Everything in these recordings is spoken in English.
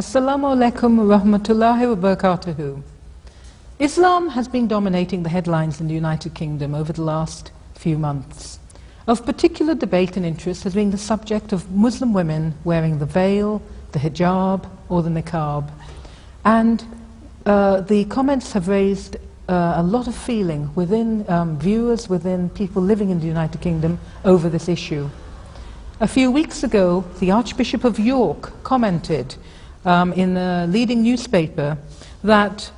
Assalamu alaikum wa rahmatullahi wa barakatuhu. Islam has been dominating the headlines in the United Kingdom over the last few months. Of particular debate and interest has been the subject of Muslim women wearing the veil, the hijab or the niqab. And the comments have raised a lot of feeling within viewers, within people living in the United Kingdom over this issue. A few weeks ago, the Archbishop of York commented in a leading newspaper that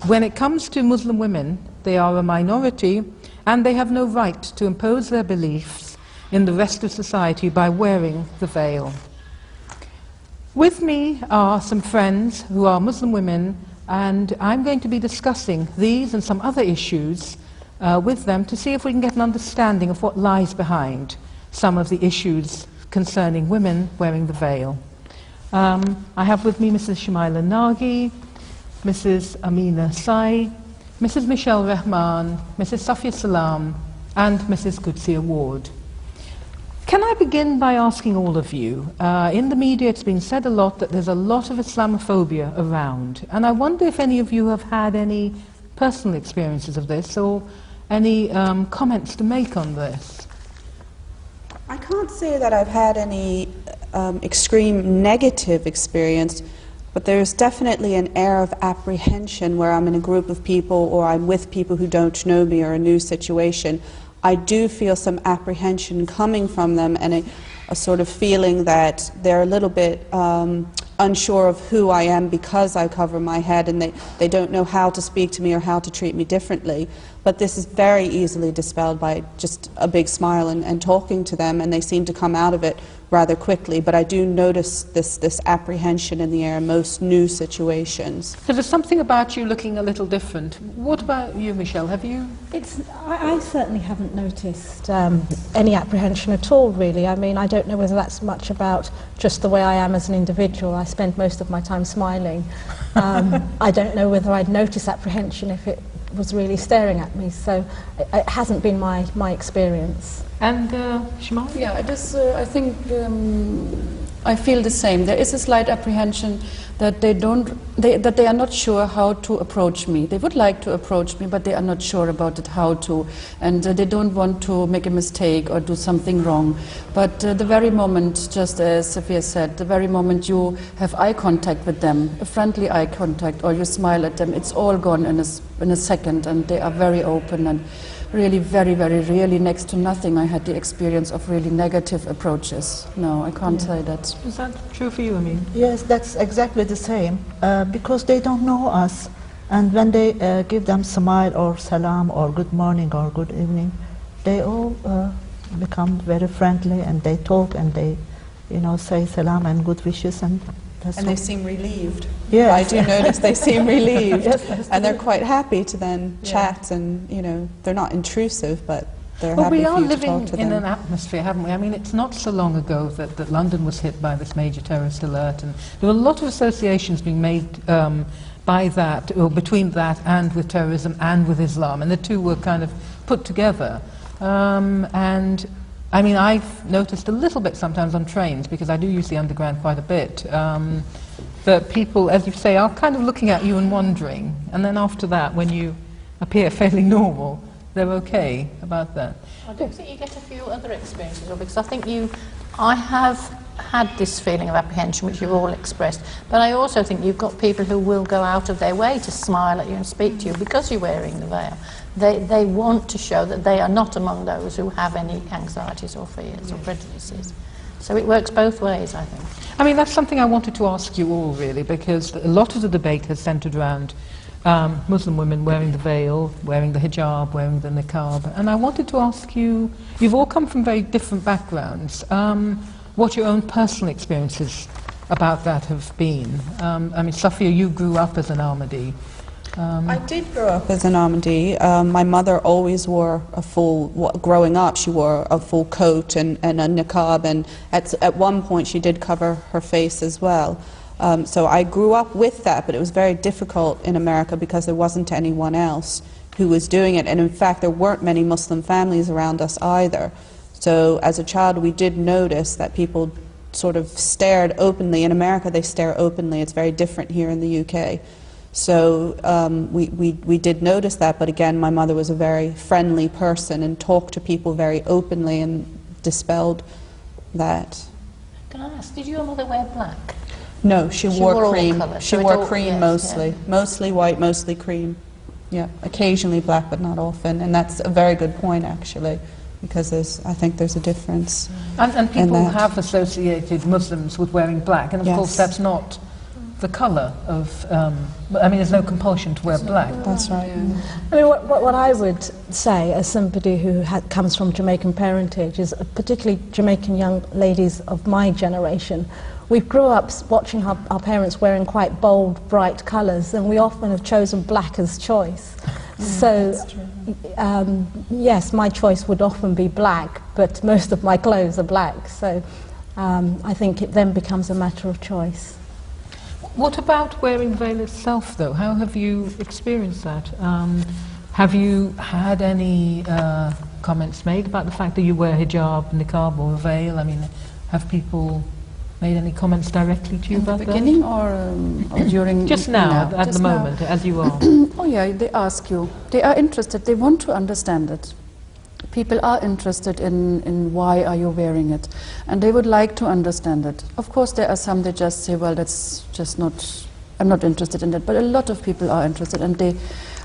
when it comes to Muslim women, they are a minority and they have no right to impose their beliefs in the rest of society by wearing the veil. With me are some friends who are Muslim women, and I'm going to be discussing these and some other issues with them to see if we can get an understanding of what lies behind some of the issues concerning women wearing the veil. I have with me Mrs. Shamaila Nagi, Mrs. Amina Sai, Mrs. Michelle Rahman, Mrs. Safia Salam, and Mrs. Qudsiya Ward. Can I begin by asking all of you, in the media it's been said a lot that there's a lot of Islamophobia around, and I wonder if any of you have had any personal experiences of this or any comments to make on this. I can't say that I've had any extreme negative experience, but there's definitely an air of apprehension where I'm in a group of people or I'm with people who don't know me or a new situation. I do feel some apprehension coming from them and a sort of feeling that they're a little bit unsure of who I am because I cover my head, and they don't know how to speak to me or how to treat me differently. But this is very easily dispelled by just a big smile and talking to them, and they seem to come out of it rather quickly. But I do notice this apprehension in the air in most new situations. So there's something about you looking a little different. What about you, Michelle? Have you? I certainly haven't noticed any apprehension at all, really. I mean, I don't know whether that's much about just the way I am as an individual. I spend most of my time smiling. I don't know whether I'd notice apprehension if it was really staring at me, so it hasn't been my experience. And Shimon? Yeah, it is, I think I feel the same. There is a slight apprehension that that they are not sure how to approach me. They would like to approach me, but they are not sure about it, how to, and they don't want to make a mistake or do something wrong. But the very moment, just as Sophia said, the very moment you have eye contact with them, a friendly eye contact, or you smile at them, it's all gone in a second, and they are very open and really really next to nothing. I had the experience of really negative approaches. No, I can't say that. Is that true for you, Amin? Yes, that's exactly the same, because they don't know us, and when they give them smile or salam or good morning or good evening, they all become very friendly, and they talk and they, say salam and good wishes, and they seem relieved. Yes. I do notice they seem relieved. Yes, and they're quite happy to then chat, and they're not intrusive, but they're happy we are for you to living talk to in them. an atmosphere, haven't we? I mean, it's not so long ago that London was hit by this major terrorist alert, and there were a lot of associations being made by that, or between that and with terrorism and with Islam, and the two were kind of put together. And I mean, I've noticed a little bit sometimes on trains, because I do use the underground quite a bit, that people, as you say, are kind of looking at you and wondering, and then after that, when you appear fairly normal, they're okay about that. I do think you get a few other experiences, because I think I have had this feeling of apprehension, which you've all expressed, but I also think you've got people who will go out of their way to smile at you and speak to you because you're wearing the veil. They want to show that they are not among those who have any anxieties or fears or prejudices. So it works both ways, I think. I mean, that's something I wanted to ask you all, really, because a lot of the debate has centred around Muslim women wearing the veil, wearing the hijab, wearing the niqab, and I wanted to ask you, you've all come from very different backgrounds, what your own personal experiences about that have been. I mean, Safia, you grew up as an Ahmadi. I did grow up as an Ahmadi. My mother always wore a full, growing up she wore a full coat and a niqab, and at one point she did cover her face as well. So I grew up with that, but it was very difficult in America because there wasn't anyone else who was doing it, and in fact there weren't many Muslim families around us either. So as a child we did notice that people sort of stared openly. In America, they stare openly. It's very different here in the UK. So we did notice that, but again, my mother was a very friendly person and talked to people very openly and dispelled that. Can I ask, did your mother wear black? No, she wore all cream. colours, She so it wore all- cream yes, mostly. yeah. Mostly white, mostly cream. Yeah, occasionally black, but not often. And that's a very good point, actually, because I think there's a difference. And people that. have associated Muslims with wearing black, and of Yes. course that's not the colour of, I mean, there's no compulsion to wear black. That's right. I mean, what I would say, as somebody who comes from Jamaican parentage, is particularly Jamaican young ladies of my generation, we grew up watching our parents wearing quite bold, bright colours, and we often have chosen black as choice. So, yes, my choice would often be black, but most of my clothes are black. So I think it then becomes a matter of choice. What about wearing the veil itself, though? How have you experienced that? Have you had any comments made about the fact that you wear hijab, niqab or a veil? I mean, have people made any comments directly to you In the about beginning or during? Just now, at Just the now. moment, as you are. Oh yeah, they ask you. They are interested. They want to understand it. People are interested in why are you wearing it, and they would like to understand it. Of course, there are some that just say, well, that's just not. I'm not interested in that. But a lot of people are interested, and they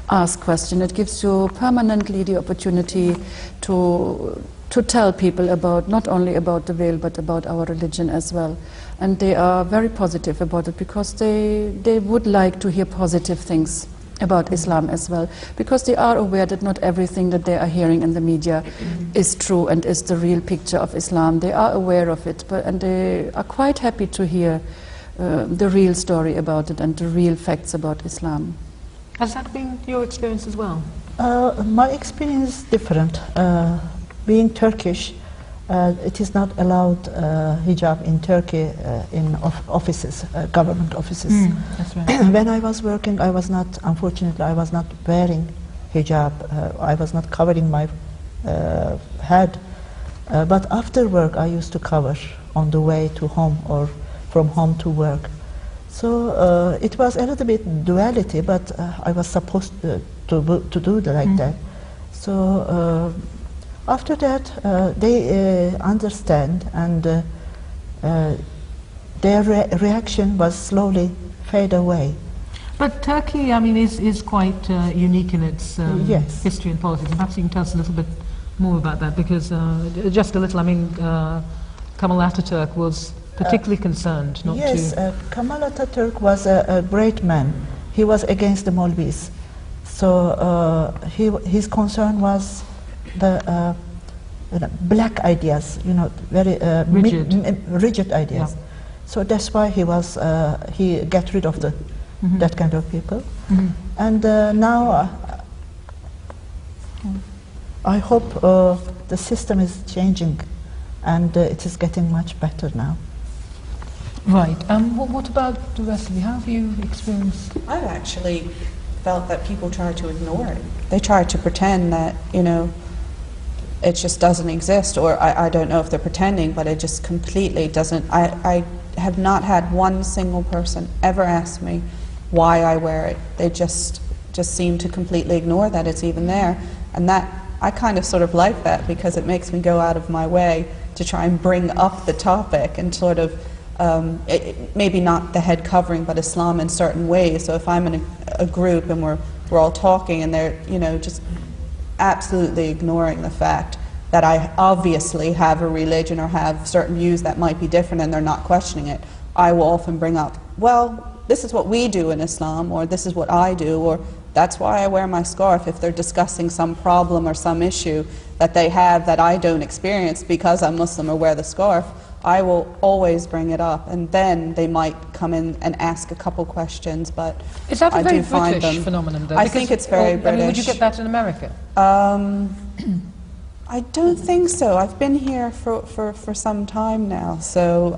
ask questions. It gives you permanently the opportunity to tell people about, not only about the veil, but about our religion as well. And they are very positive about it, because they would like to hear positive things about Islam as well, because they are aware that not everything that they are hearing in the media is true and is the real picture of Islam. They are aware of it, and they are quite happy to hear the real story about it and the real facts about Islam. Has that been your experience as well? My experience is different. Being Turkish, it is not allowed hijab in Turkey in offices, government offices. That's right. When I was working, unfortunately, I was not wearing hijab. I was not covering my head. But after work, I used to cover on the way to home or from home to work. So it was a little bit duality, but I was supposed to do like that. So after that, they understand, and their reaction was slowly fade away. But Turkey, I mean, is quite unique in its Yes. history and politics. Perhaps you can tell us a little bit more about that, because just a little, I mean, Kemal Ataturk was particularly concerned not Yes, to... Kemal Ataturk was a great man. He was against the Molvis. So his concern was the black ideas, very rigid ideas. Yeah. So that's why he got rid of that kind of people. And now I hope the system is changing, and it is getting much better now. Right. What about the rest of you? How have you experienced... I've actually felt that people try to ignore it. They try to pretend that, it just doesn't exist, or I don't know if they're pretending, but it just completely doesn't. I have not had one single person ever ask me why I wear it. They just seem to completely ignore that it's even there. And that, I kind of sort of like that, because it makes me go out of my way to try and bring up the topic and sort of, maybe not the head covering, but Islam in certain ways. So if I'm in a group and we're all talking and they're, just absolutely ignoring the fact that I obviously have a religion or have certain views that might be different, and they're not questioning it, I will often bring up, well, this is what we do in Islam, or this is what I do, or that's why I wear my scarf. If they're discussing some problem or some issue that they have that I don't experience because I'm Muslim or wear the scarf, I will always bring it up, and then they might come in and ask a couple questions, but Is that a I very do find British them. phenomenon, though? I Because- think it's very British. I mean, would you get that in America? I don't think so. I've been here for some time now, so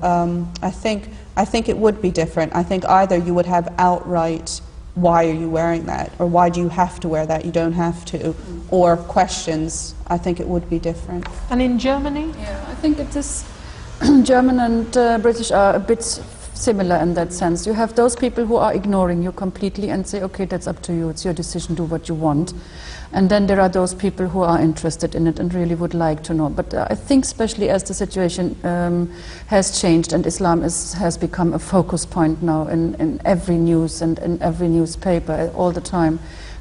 I think it would be different. I think either you would have outright, why are you wearing that, or why do you have to wear that, you don't have to, or questions. I think it would be different. And in Germany? Yeah, I think it is. German and British are a bit similar in that sense. You have those people who are ignoring you completely and say, okay, that's up to you, it's your decision, do what you want. And then there are those people who are interested in it and really would like to know. But I think especially as the situation has changed and Islam has become a focus point now in every news and in every newspaper all the time,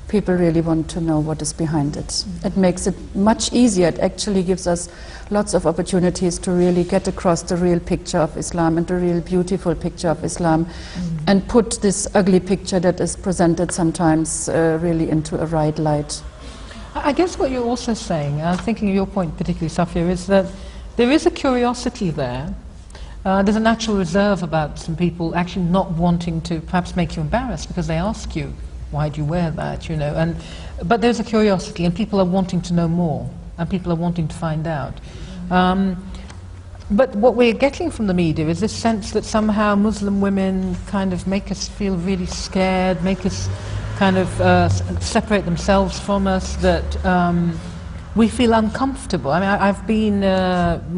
people really want to know what is behind it. It makes it much easier. It actually gives us lots of opportunities to really get across the real picture of Islam and the real beautiful picture of Islam and put this ugly picture that is presented sometimes really into a right light. I guess what you're also saying, thinking of your point particularly, Safia, is that there is a curiosity there. There's a natural reserve about some people actually not wanting to perhaps make you embarrassed because they ask you, why do you wear that, you know? But there's a curiosity and people are wanting to know more and people are wanting to find out. But what we're getting from the media is this sense that somehow Muslim women kind of make us feel really scared, make us kind of separate themselves from us, that we feel uncomfortable. I mean, I've been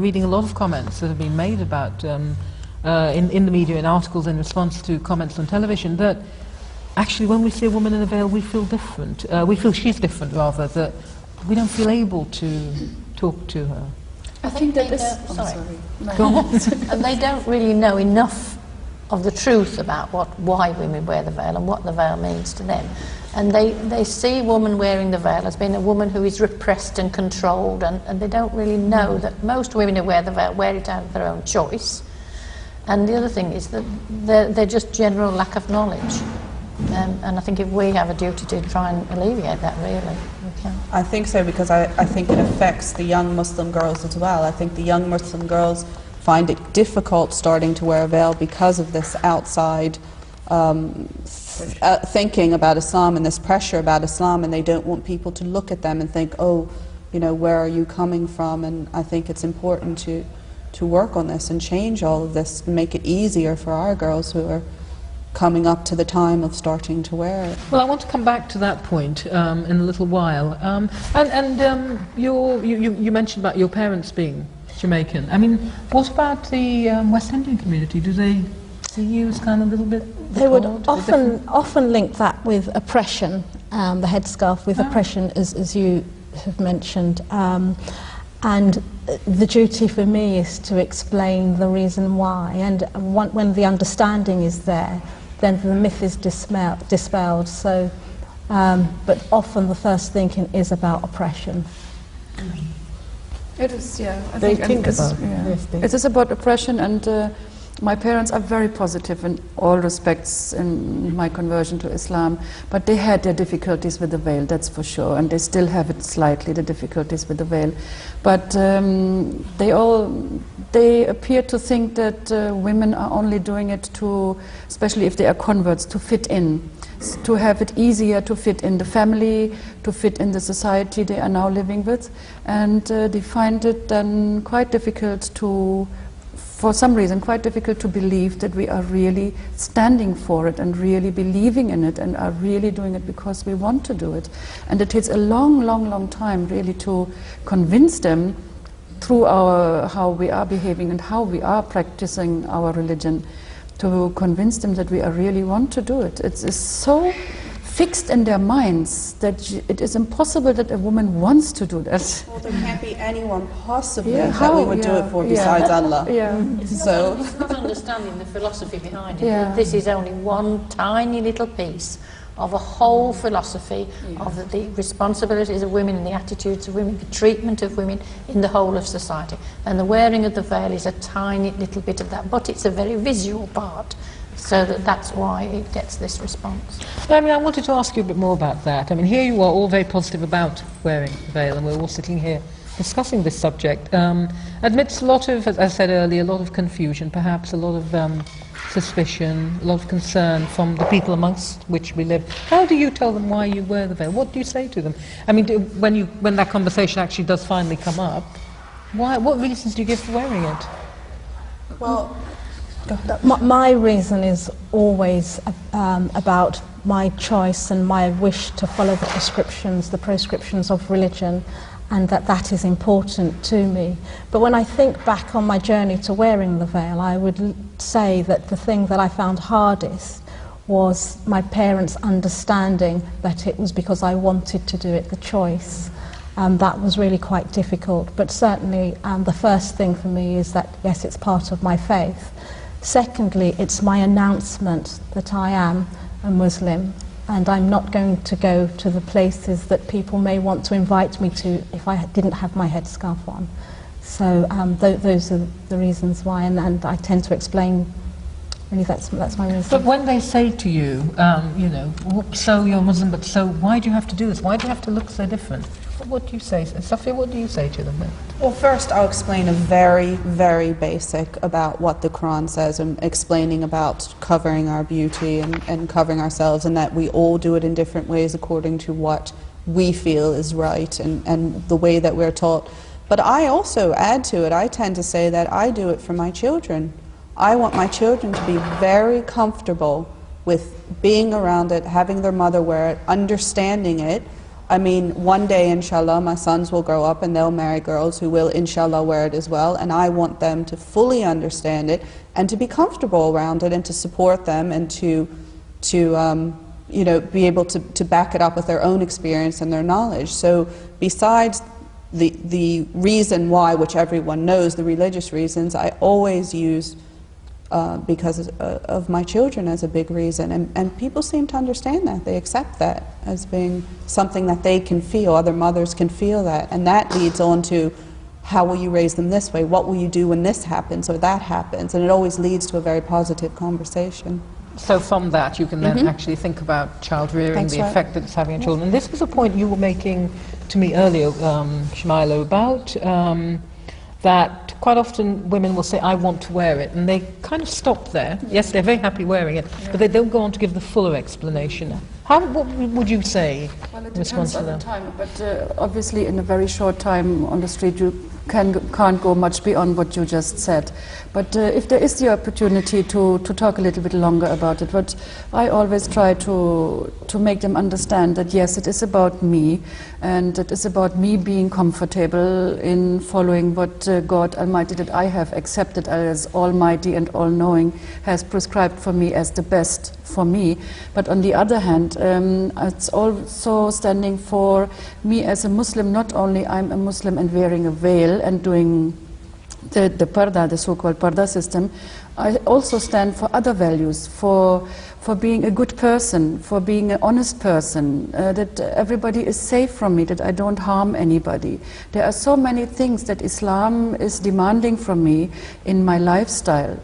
reading a lot of comments that have been made about, in the media, in articles in response to comments on television, that actually when we see a woman in a veil we feel different. We feel she's different, rather, that we don't feel able to talk to her. I think that is... Sorry. Go on. And they don't really know enough of the truth about why women wear the veil and what the veil means to them. And they see a woman wearing the veil as being a woman who is repressed and controlled, and they don't really know that most women who wear the veil wear it out of their own choice. And the other thing is that they're just general lack of knowledge. And I think if we have a duty to try and alleviate that, really, we can. I think so, because I think it affects the young Muslim girls as well. I think the young Muslim girls find it difficult starting to wear a veil because of this outside thinking about Islam and this pressure about Islam, and they don't want people to look at them and think, oh, you know, where are you coming from? And I think it's important to work on this and change all of this and make it easier for our girls who are coming up to the time of starting to wear it. Well, I want to come back to that point in a little while. You mentioned about your parents being Jamaican. I mean, what about the West Indian community? Do they see you as kind of a little bit... They would often link that with oppression, the headscarf with oppression, as you have mentioned. And the duty for me is to explain the reason why. And when the understanding is there, then the myth is dispelled. So, but often the first thinking is about oppression. It is, yeah. They think about it. It is about oppression, and my parents are very positive in all respects in my conversion to Islam, but they had their difficulties with the veil, that's for sure, and they still have it slightly, the difficulties with the veil. But they appear to think that women are only doing it to, especially if they are converts, to fit in, to have it easier to fit in the family, to fit in the society they are now living with, and they find it then quite difficult to, for some reason, quite difficult to believe that we are really standing for it and really believing in it and are really doing it because we want to do it. And it takes a long, long, long time really to convince them through how we are behaving and how we are practicing our religion, to convince them that we are really want to do it. It's so fixed in their minds that it is impossible that a woman wants to do that. Well, there can't be anyone possibly that we would do it for besides Allah. So It's not understanding the philosophy behind it. This is only one tiny little piece of a whole philosophy of the responsibilities of women and the attitudes of women, the treatment of women in the whole of society. And the wearing of the veil is a tiny little bit of that, but it's a very visual part. So that's why it gets this response. I mean, I wanted to ask you a bit more about that. I mean, here you are all very positive about wearing the veil, and we're all sitting here discussing this subject. Amidst a lot of, as I said earlier, a lot of confusion, perhaps a lot of suspicion, a lot of concern from the people amongst which we live. How do you tell them why you wear the veil? What do you say to them? I mean, when that conversation actually does finally come up, what reasons do you give for wearing it? well, My reason is always about my choice and my wish to follow the prescriptions of religion, and that is important to me. But when I think back on my journey to wearing the veil, I would say that the thing that I found hardest was my parents understanding that it was because I wanted to do it, the choice. That was really quite difficult. But certainly the first thing for me is that, yes, it's part of my faith. Secondly, it's my announcement that I am a Muslim, and I'm not going to go to the places that people may want to invite me to if I didn't have my headscarf on. So those are the reasons why, and I tend to explain, really that's my reason. But when they say to you, you know, so you're Muslim, but so why do you have to do this? Why do you have to look so different? What do you say? Sophia, what do you say to them then? Well, first I'll explain a very, very basic about what the Quran says, and explaining about covering our beauty and covering ourselves, and that we all do it in different ways according to what we feel is right and the way that we're taught. But I also add to it, I tend to say that I do it for my children. I want my children to be very comfortable with being around it, having their mother wear it, understanding it. I mean, one day, inshallah, my sons will grow up and they'll marry girls who will, inshallah, wear it as well. And I want them to fully understand it and to be comfortable around it and to support them and to you know, be able to back it up with their own experience and their knowledge. So besides the reason why, which everyone knows, the religious reasons, I always use because of my children as a big reason, and people seem to understand that. They accept that as being something that they can feel, other mothers can feel that, and that leads on to how will you raise them this way, what will you do when this happens or that happens, and it always leads to a very positive conversation. So from that you can then actually think about child rearing, the effect that it's having on children. And this was a point you were making to me earlier, Shmaila, about that quite often women will say, I want to wear it, and they kind of stop there. Yes, they're very happy wearing it, but they don't go on to give the fuller explanation. What would you say in response to that? Time, but obviously in a very short time on the street you can't go much beyond what you just said. But if there is the opportunity to talk a little bit longer about it, but I always try to make them understand that yes, it is about me, and it is about me being comfortable in following what God Almighty, that I have accepted as Almighty and All-Knowing, has prescribed for me as the best for me. But on the other hand, it's also standing for me as a Muslim. Not only I'm a Muslim and wearing a veil and doing the pardah, the so-called pardah system, I also stand for other values, for being a good person, for being an honest person, that everybody is safe from me, that I don't harm anybody. There are so many things that Islam is demanding from me in my lifestyle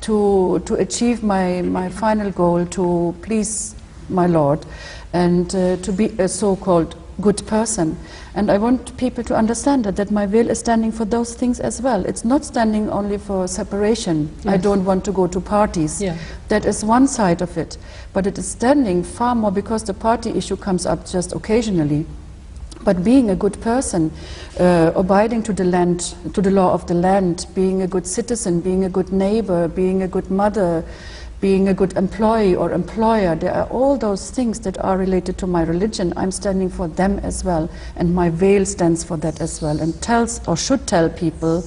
to achieve my final goal, to please my Lord, and to be a so-called good person. And I want people to understand that my veil is standing for those things as well. It's not standing only for separation. Yes. I don't want to go to parties. Yeah. That is one side of it. But it is standing far more, because the party issue comes up just occasionally. But being a good person, abiding to the land, to the law of the land, being a good citizen, being a good neighbor, being a good mother, being a good employee or employer, there are all those things that are related to my religion. I'm standing for them as well, and my veil stands for that as well, and tells or should tell people,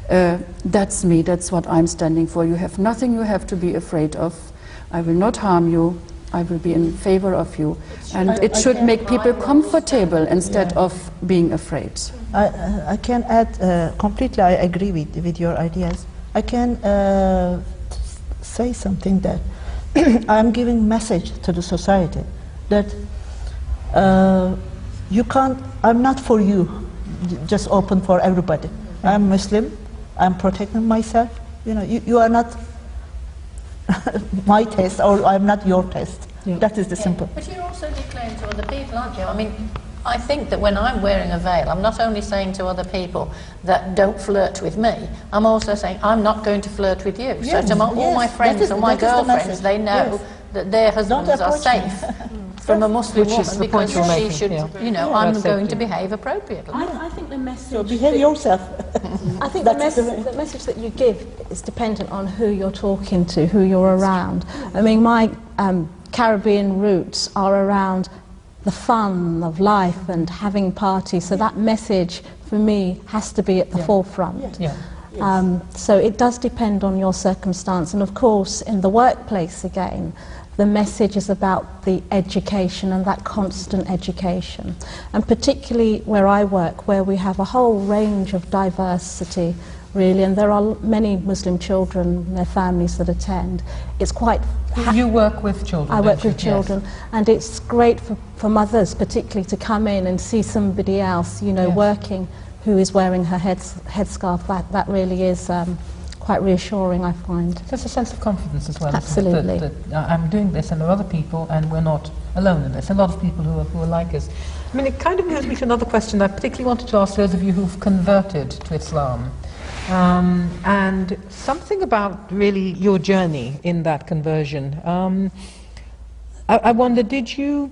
that's me, that's what I'm standing for. You have nothing you have to be afraid of. I will not harm you. I will be in favor of you. And it should make people comfortable instead of being afraid. I can add completely, I agree with your ideas. I can say something that I'm giving message to the society that you can't, I'm not for you, just open for everybody. I'm Muslim, I'm protecting myself. You know, you are not my test, or I'm not your test. Yeah. That is the simple. But you're also declaring to other people, aren't you? I mean, I think that when I'm wearing a veil, I'm not only saying to other people that don't flirt with me, I'm also saying I'm not going to flirt with you. Yes, so to all my friends and my girlfriends, they know that their husbands are safe from a Muslim woman, because she should, you know, I'm going to behave appropriately. I think the message... So behave yourself. I think the message that you give is dependent on who you're talking to, who you're around. I mean, my Caribbean roots are around the fun of life and having parties. So that message, for me, has to be at the forefront. So it does depend on your circumstance. And of course, in the workplace again, the message is about the education and that constant education. And particularly where I work, where we have a whole range of diversity, really, and there are many Muslim children and their families that attend. It's quite... You work with children? I work with children, and it's great for mothers particularly to come in and see somebody else, you know, working, who is wearing her headscarf. That really is quite reassuring, I find. There's a sense of confidence as well. Absolutely. That I'm doing this and there are other people and we're not alone in this. A lot of people who are like us. I mean, it kind of moves me to another question I particularly wanted to ask those of you who've converted to Islam. And something about really your journey in that conversion. I wonder, did you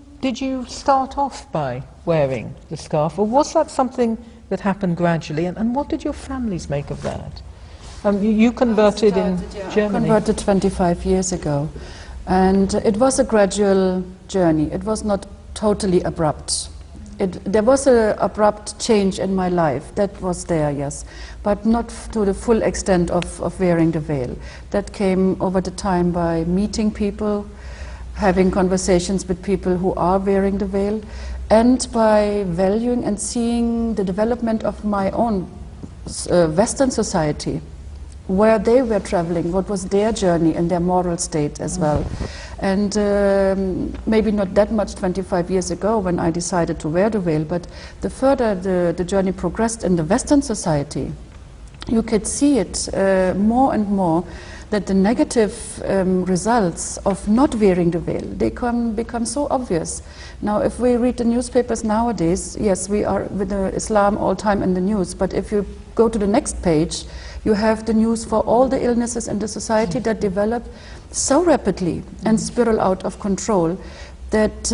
start off by wearing the scarf, or was that something that happened gradually? And what did your families make of that? You converted in Germany. I converted 25 years ago, and it was a gradual journey. It was not totally abrupt. There was an abrupt change in my life, that was there, yes, but not to the full extent of wearing the veil. That came over the time by meeting people, having conversations with people who are wearing the veil, and by valuing and seeing the development of my own Western society, where they were traveling, what was their journey and their moral state as well. And maybe not that much 25 years ago when I decided to wear the veil, but the further the journey progressed in the Western society, you could see it more and more, that the negative results of not wearing the veil, they become so obvious. Now, if we read the newspapers nowadays, yes, we are with Islam all time in the news, but if you go to the next page, you have the news for all the illnesses in the society that develop so rapidly and spiral out of control that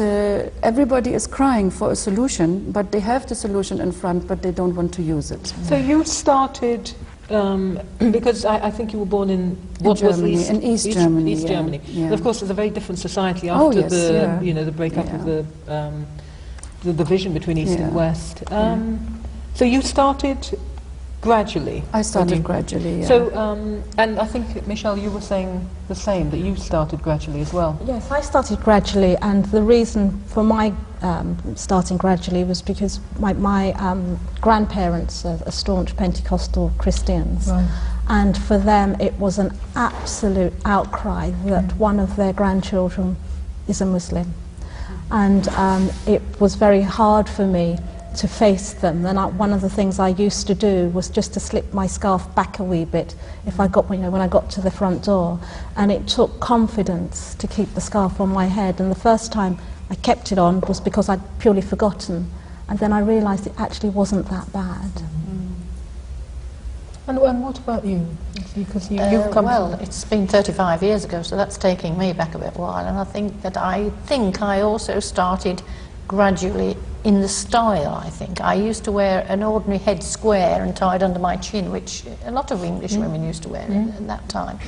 everybody is crying for a solution, but they have the solution in front, but they don't want to use it. So you started, because I think you were born in what Germany, was in East Germany. East Germany. Yeah. Of course, it's a very different society after the breakup of the division between East and West. So you started gradually. I started gradually, yeah. So, and I think, Michelle, you were saying the same, that you started gradually as well. Yes, I started gradually, and the reason for my starting gradually was because my grandparents are staunch Pentecostal Christians. Right. And for them it was an absolute outcry that one of their grandchildren is a Muslim. And it was very hard for me to face them. Then one of the things I used to do was just to slip my scarf back a wee bit if I got, when I got to the front door. And it took confidence to keep the scarf on my head. And the first time I kept it on was because I'd purely forgotten. And then I realised it actually wasn't that bad. And what about you? Because you've come well, it's been 35 years ago, so that's taking me back a bit while. And I think I also started gradually in the style, I think. I used to wear an ordinary head square and tied under my chin, which a lot of English women used to wear at that time.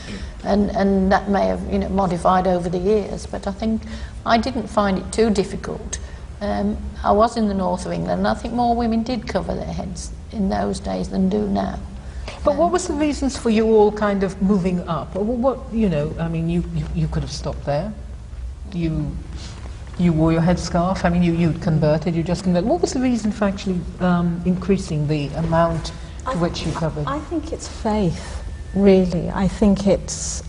And that may have modified over the years, but I think I didn't find it too difficult. I was in the north of England, and I think more women did cover their heads in those days than do now. But what was the reasons for you all kind of moving up? What I mean, you could have stopped there. You wore your headscarf. I mean, you'd converted. You just converted. What was the reason for actually increasing the amount to which you covered? I think it's faith, really. I think it's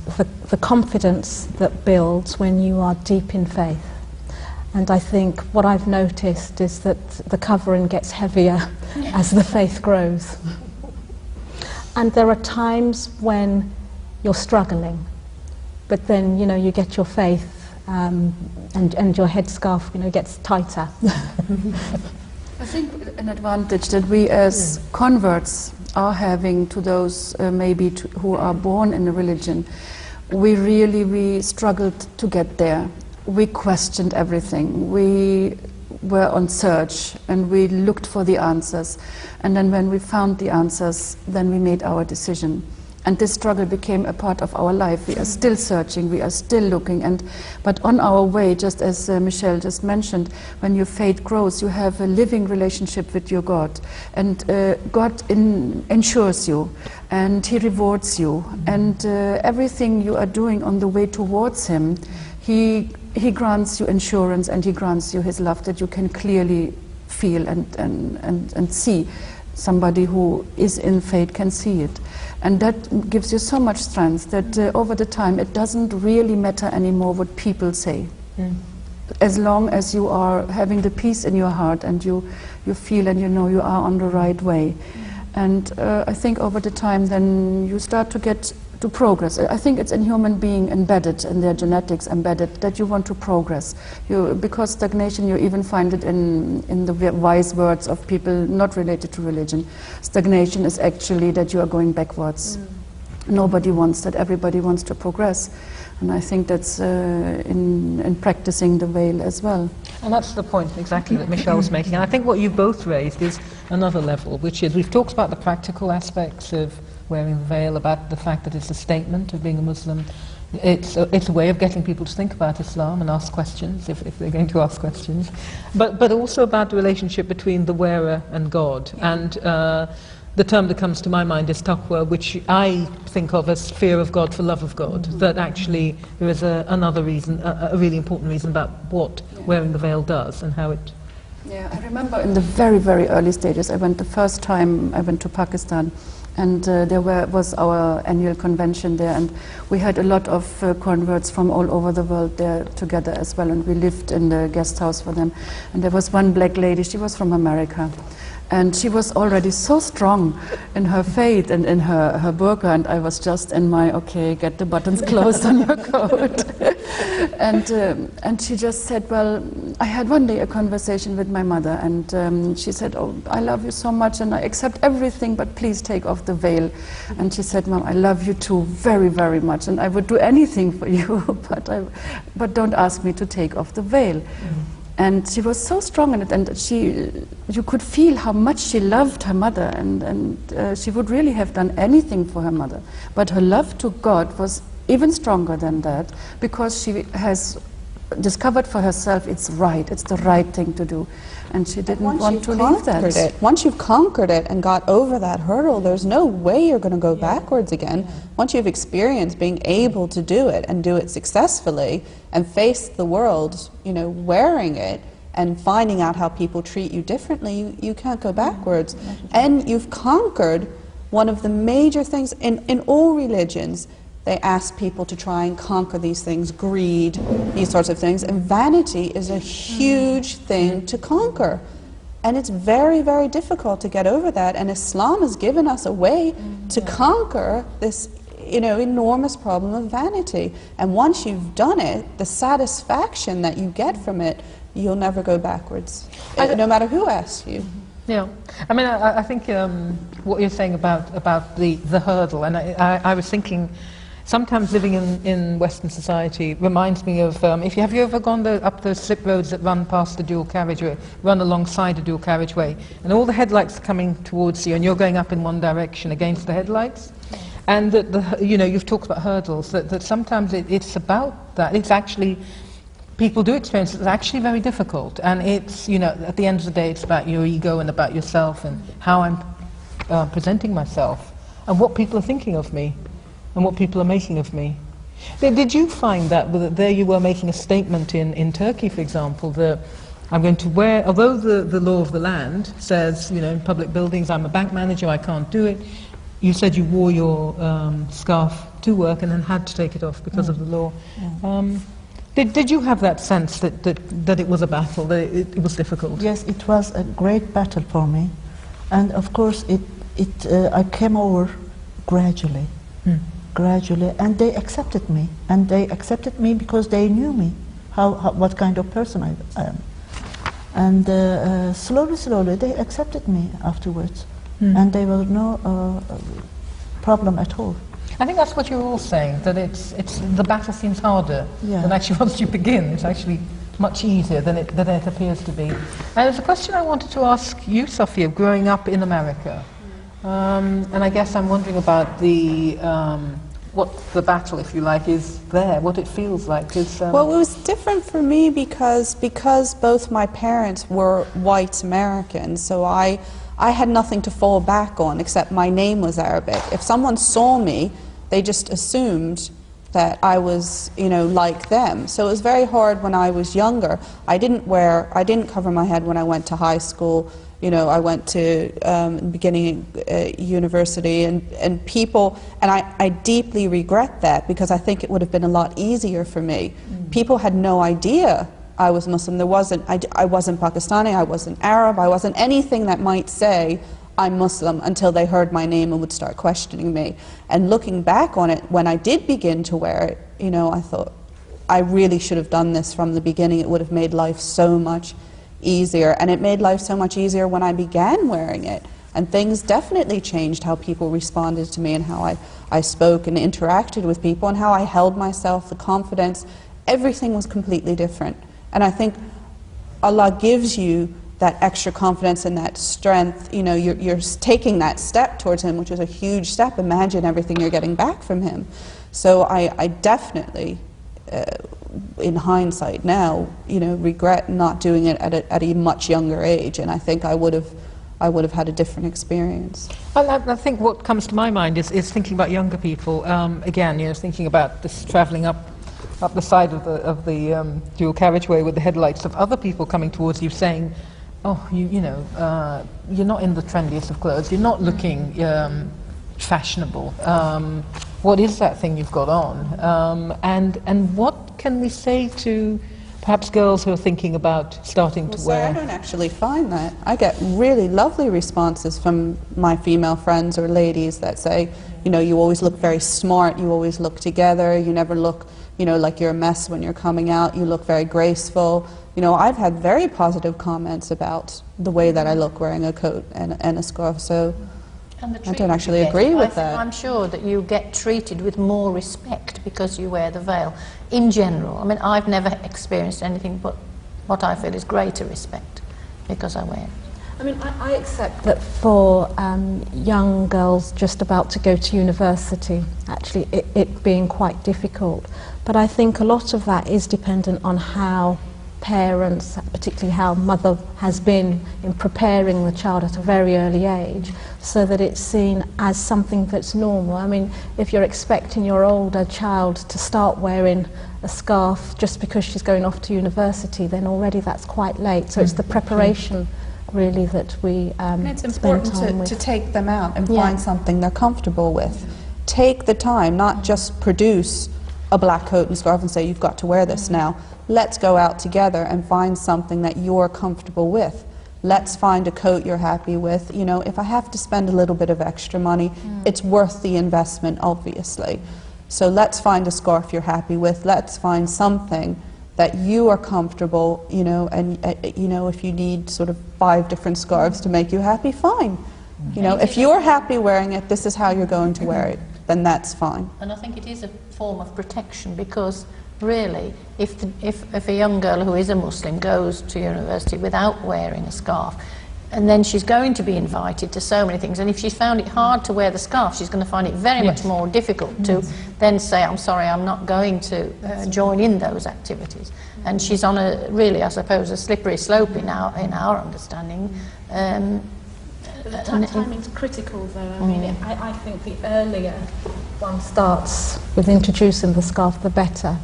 the confidence that builds when you are deep in faith. And I think what I've noticed is that the covering gets heavier as the faith grows. And there are times when you're struggling, but then you get your faith. And your headscarf, gets tighter. I think an advantage that we as converts are having to those who are born in a religion, we struggled to get there. We questioned everything. We were on search and we looked for the answers. And then when we found the answers, then we made our decision. And this struggle became a part of our life. We are still searching, we are still looking, but on our way, just as Michelle just mentioned, when your faith grows, you have a living relationship with your God. And God ensures you, and He rewards you. And everything you are doing on the way towards Him, He grants you assurance, and He grants you His love that you can clearly feel and see. Somebody who is in faith can see it. And that gives you so much strength that over the time it doesn't really matter anymore what people say. As long as you are having the peace in your heart and you feel and you know you are on the right way. And I think over the time then you start to get to progress. I think it's in human being embedded, in their genetics embedded, that you want to progress. Because stagnation, you even find it in the wise words of people not related to religion. Stagnation is actually that you are going backwards. Nobody wants that, everybody wants to progress. And I think that's in practicing the veil as well. And that's the point exactly that Michelle was making. And I think what you both raised is another level, which is we've talked about the practical aspects of wearing the veil, about the fact that it's a statement of being a Muslim. It's a way of getting people to think about Islam and ask questions, if they're going to ask questions. But also about the relationship between the wearer and God. And the term that comes to my mind is taqwa, which I think of as fear of God for love of God. That actually there is another reason, a really important reason about what wearing the veil does and how it... Yeah, I remember in the very, very early stages, the first time I went to Pakistan, and there was our annual convention there, and we had a lot of converts from all over the world there together as well, and we lived in the guest house for them. And there was one black lady, she was from America, and she was already so strong in her faith and in her burqa, and I was just in my, okay, get the buttons closed on your coat. And she just said, well, I had one day a conversation with my mother, and she said, oh, I love you so much, and I accept everything, but please take off the veil. And she said, Mom, I love you too very, very much, and I would do anything for you, but don't ask me to take off the veil. And she was so strong in it, and you could feel how much she loved her mother, and she would really have done anything for her mother. But her love to God was even stronger than that, because she has discovered for herself it's the right thing to do, and she didn't want to leave that. Once you've conquered it and got over that hurdle, there's no way you're going to go backwards again. Once you've experienced being able to do it and do it successfully and face the world, wearing it and finding out how people treat you differently, you can't go backwards. And you've conquered one of the major things in all religions. They ask people to try and conquer these things, greed, these sorts of things, and vanity is a huge thing to conquer. And it's very, very difficult to get over that, and Islam has given us a way to conquer this enormous problem of vanity. And once you've done it, the satisfaction that you get from it, you'll never go backwards, no matter who asks you. Yeah, I mean, I think what you're saying about the hurdle, and I was thinking, sometimes living in Western society reminds me of, have you ever gone up those slip roads that run past the dual carriageway, run alongside a dual carriageway, and all the headlights are coming towards you, and you're going up in one direction against the headlights? And that you've talked about hurdles, that sometimes it's about that. It's actually, people do experience it's actually very difficult, and it's, at the end of the day, it's about your ego and about yourself and how I'm presenting myself and what people are thinking of me and what people are making of me. Did you find that there you were making a statement in Turkey, for example, that I'm going to wear, although the law of the land says, in public buildings, I'm a bank manager, I can't do it, you said you wore your scarf to work and then had to take it off because of the law. Did you have that sense that it was a battle, that it was difficult? Yes, it was a great battle for me. And of course, I came over gradually. Gradually, and they accepted me, and they accepted me because they knew me, what kind of person I am, and slowly they accepted me afterwards, and there was no problem at all. I think that's what you're all saying, that it's the battle seems harder than actually once you begin. It's actually much easier than it appears to be. And there's a question I wanted to ask you, Sophia, growing up in America. And I guess I'm wondering about the what the battle, if you like, is there, what it feels like. 'Cause, well, it was different for me because both my parents were white Americans, so I had nothing to fall back on except my name was Arabic. If someone saw me, they just assumed that I was, you know, like them. So it was very hard when I was younger. I didn't cover my head when I went to high school. You know, I went to beginning university, and people, and I deeply regret that because I think it would have been a lot easier for me. People had no idea I was Muslim. I wasn't Pakistani, I wasn't Arab, I wasn't anything that might say I'm Muslim until they heard my name and would start questioning me. And looking back on it, when I did begin to wear it, you know, I thought I really should have done this from the beginning. It would have made life so much easier, and it made life so much easier when I began wearing it, and things definitely changed how people responded to me and how I spoke and interacted with people and how I held myself, the confidence. Everything was completely different, and I think Allah gives you that extra confidence and that strength. You know, you're taking that step towards Him, which is a huge step. Imagine everything you're getting back from Him. So I definitely in hindsight now, you know, regret not doing it at a much younger age, and I think I would have had a different experience. Well, I think what comes to my mind is thinking about younger people. Again, you know, thinking about this travelling up the side of the dual carriageway with the headlights of other people coming towards you, saying, "Oh, you know, you're not in the trendiest of clothes. You're not looking fashionable. What is that thing you've got on?" And what can we say to perhaps girls who are thinking about starting to wear? I don't actually find that. I get really lovely responses from my female friends or ladies that say, you know, you always look very smart, you always look together, you never look, you know, like you're a mess when you're coming out, you look very graceful. You know, I've had very positive comments about the way that I look wearing a coat and a scarf, so I don't actually agree with that. I'm sure that you get treated with more respect because you wear the veil, in general. I mean, I've never experienced anything but what I feel is greater respect because I wear it. I mean, I accept that for young girls just about to go to university, actually it being quite difficult. But I think a lot of that is dependent on how parents, particularly how mother has been in preparing the child at a very early age, so that it's seen as something that's normal. I mean, if you're expecting your older child to start wearing a scarf just because she's going off to university, then already that's quite late. So it's the preparation really that we it's important to take them out and find something they're comfortable with. Take the time, not just produce a black coat and scarf and say, you've got to wear this now. Let's go out together and find something that you're comfortable with. Let's find a coat you're happy with. You know, if I have to spend a little bit of extra money, it's worth the investment, obviously. So let's find a scarf you're happy with. Let's find something that you are comfortable, you know, and you know, if you need sort of 5 different scarves to make you happy, fine. You know, if you're happy wearing it, this is how you're going to wear it, then that's fine. And I think it is a form of protection because really, if a young girl who is a Muslim goes to university without wearing a scarf, and then she's going to be invited to so many things, and if she's found it hard to wear the scarf, she's going to find it very much more difficult to then say, I'm sorry, I'm not going to join in those activities. And she's on a, really, I suppose, a slippery slope in our understanding. Timing's critical though. I mean, I think the earlier one starts with introducing the scarf, the better.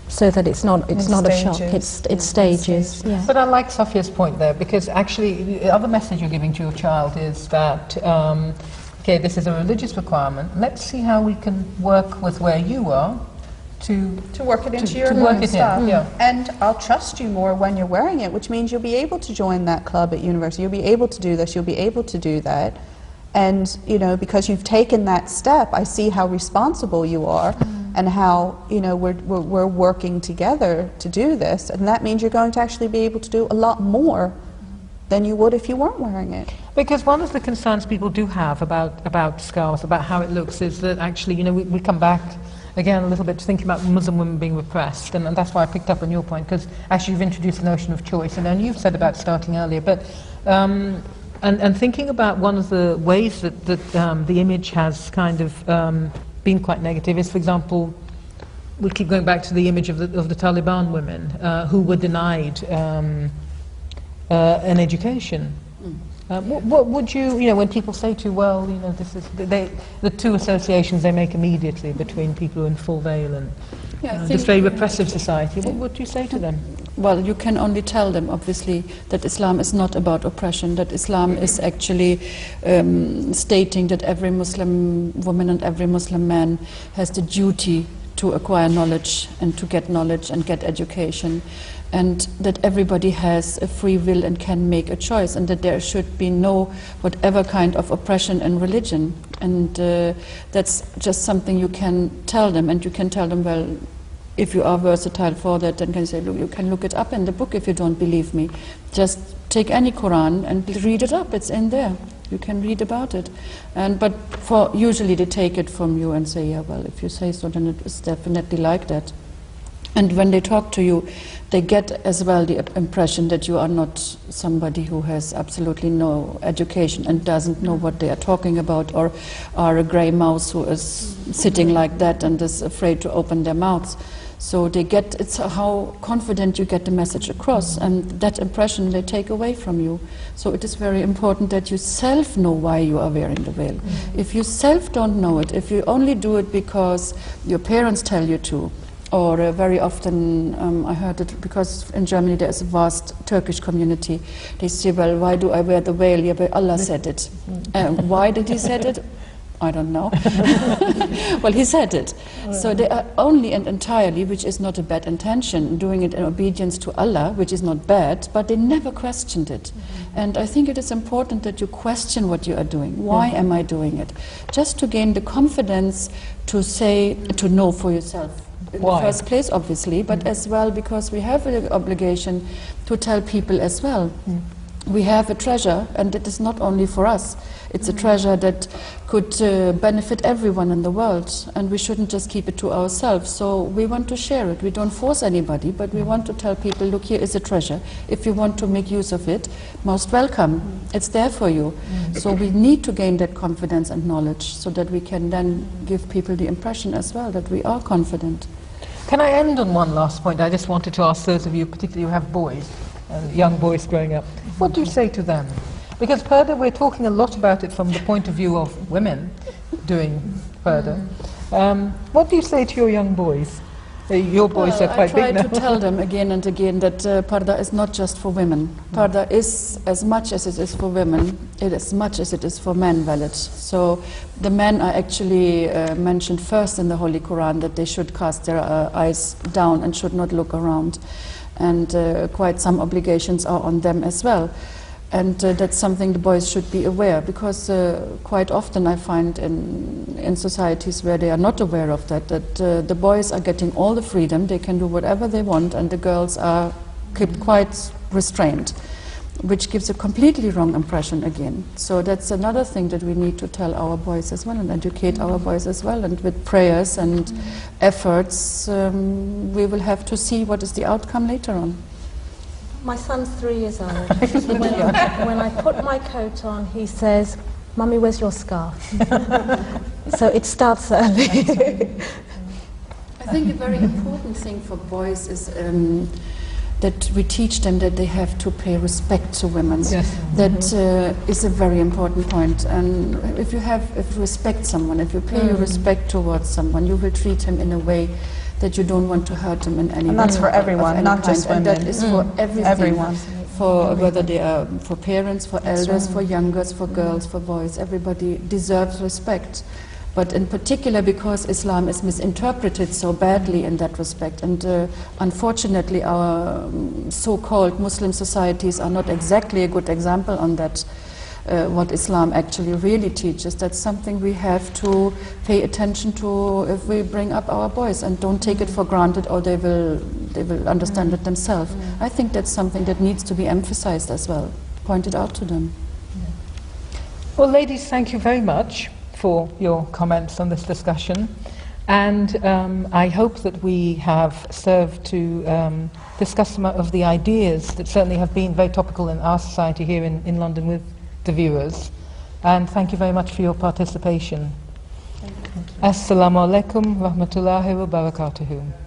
So that it's not a shock, it's stages. Yeah. But I like Safia's point there, because actually the other message you're giving to your child is that, okay, this is a religious requirement, let's see how we can work with where you are to work it into your lifestyle. And I'll trust you more when you're wearing it, which means you'll be able to join that club at university, you'll be able to do this, you'll be able to do that. And, you know, because you've taken that step, I see how responsible you are. And how, you know, we're working together to do this, and that means you're going to actually be able to do a lot more than you would if you weren't wearing it. Because one of the concerns people do have about scarves, about how it looks, is that actually, you know, we come back again a little bit to thinking about Muslim women being repressed, and that's why I picked up on your point, because actually you've introduced the notion of choice, and then you've said about starting earlier, but And thinking about one of the ways that the image has kind of been quite negative is, for example, we keep going back to the image of the Taliban women who were denied an education. What would you know, when people say to you, well, you know, this is the two associations they make immediately between people who are in full veil and this very repressive society, what would you say to them? Well, you can only tell them, obviously, that Islam is not about oppression, that Islam is actually stating that every Muslim woman and every Muslim man has the duty to acquire knowledge and to get knowledge and get education, and that everybody has a free will and can make a choice, and that there should be no whatever kind of oppression in religion. And that's just something you can tell them, and you can tell them, well, if you are versatile for that, then can you say, look, you can look it up in the book if you don't believe me. Just take any Quran and read it up, it's in there. You can read about it. But usually they take it from you and say, yeah, well, if you say so, then it is definitely like that. And when they talk to you, they get as well the impression that you are not somebody who has absolutely no education and doesn't know what they are talking about, or are a grey mouse who is sitting like that and is afraid to open their mouths. So they get, it's how confident you get the message across, and that impression they take away from you. So it is very important that you self know why you are wearing the veil. If you self don't know it, if you only do it because your parents tell you to, or very often, I heard it because in Germany there is a vast Turkish community. They say, well, why do I wear the veil? Yeah, but Allah said it. Why did He said it? I don't know. Well, He said it. So they are only and entirely, which is not a bad intention, doing it in obedience to Allah, which is not bad, but they never questioned it. And I think it is important that you question what you are doing. Why am I doing it? Just to gain the confidence to say, to know for yourself. In the first place, obviously, but as well because we have an obligation to tell people as well. We have a treasure, and it is not only for us. It's a treasure that could benefit everyone in the world, and we shouldn't just keep it to ourselves. So we want to share it. We don't force anybody, but we want to tell people, look, here is a treasure. If you want to make use of it, most welcome. It's there for you. So we need to gain that confidence and knowledge so that we can then give people the impression as well that we are confident. Can I end on one last point? I just wanted to ask those of you, particularly who have boys, young boys growing up, what do you say to them? Because pardah, we're talking a lot about it from the point of view of women doing pardah. What do you say to your young boys? Your boys are quite big now. I try to tell them again and again that pardah is not just for women. Pardah is, as much as it is for women, it is as much as it is for men valid. So the men are actually mentioned first in the Holy Quran, that they should cast their eyes down and should not look around. And quite some obligations are on them as well. And that's something the boys should be aware, because quite often I find in societies where they are not aware of that the boys are getting all the freedom, they can do whatever they want, and the girls are kept quite restrained, which gives a completely wrong impression again. So that's another thing that we need to tell our boys as well, and educate our boys as well, and with prayers and efforts we will have to see what is the outcome later on. My son's 3 years old. When I put my coat on, he says, "Mummy, where's your scarf?" So it starts early. I think a very important thing for boys is that we teach them that they have to pay respect to women. Yes. That is a very important point. And if you respect someone, if you pay your respect towards someone, you will treat him in a way that you don't want to hurt them in any way. And that's for everyone, not just women. And that is for everything. Everyone. For whether they are for parents, for elders, for youngers, for girls, for boys. Everybody deserves respect. But in particular because Islam is misinterpreted so badly in that respect. And unfortunately our so-called Muslim societies are not exactly a good example on that. What Islam actually really teaches. That's something we have to pay attention to if we bring up our boys, and don't take it for granted, or they will understand it themselves. I think that's something that needs to be emphasized as well, pointed out to them. Well, ladies, thank you very much for your comments on this discussion, and I hope that we have served to discuss some of the ideas that certainly have been very topical in our society here in London with the viewers. And thank you very much for your participation. Assalamu alaikum rahmatullahi wa barakatuhu.